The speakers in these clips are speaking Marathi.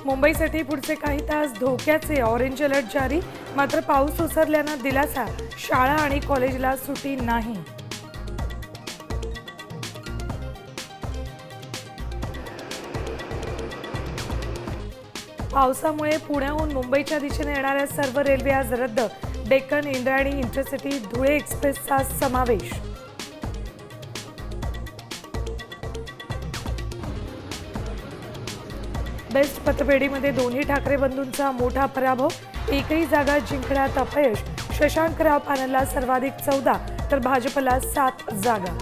मुंबईसाठी पुढचे काही तास धोक्याचे ऑरेंज अलर्ट जारी। मात्र पाऊस ओसरल्यानं दिलासा, शाळा आणि कॉलेजला सुट्टी नाही। पावसामुळे पुण्याहून मुंबईच्या दिशेने येणाऱ्या सर्व रेल्वे आज रद्द। डेक्कन, इंद्रायणी, इंटरसिटी, धुळे एक्सप्रेसचा समावेश। बेस्ट पतपेढीमध्ये दोन्ही ठाकरे बंधूंचा मोठा पराभव, एकही जागा जिंकण्यात अपयश। शशांकराव पॅनलला सर्वाधिक 14 तर भाजपला 7 जागा।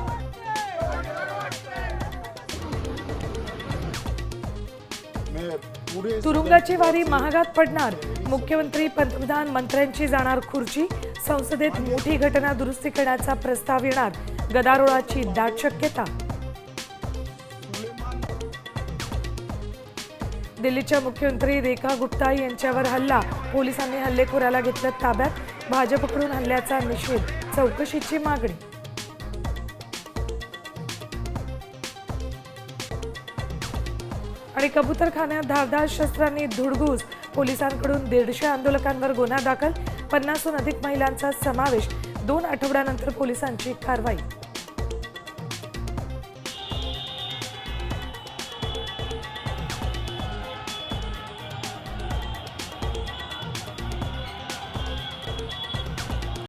तुरुंगाची वारी महागात पडणार, मुख्यमंत्री पंतप्रधान मंत्र्यांची जाणार खुर्ची। संसदेत मोठी घटना दुरुस्ती करण्याचा प्रस्ताव येणार, गदारोळाची दाट शक्यता। दिल्लीच्या मुख्यमंत्री रेखा गुप्ता यांच्यावर हल्ला, पोलिसांनी हल्लेखोराला घेतलं ताब्यात। भाजपकडून हल्ल्याचा निषेध, चौकशीची मागणी। आणि कबूतरखान्यात धारदार शस्त्रांनी धुडगूस, पोलिसांकडून 150 आंदोलकांवर गुन्हा दाखल। 50हून अधिक महिलांचा समावेश, 2 आठवड्यानंतर पोलिसांची कारवाई।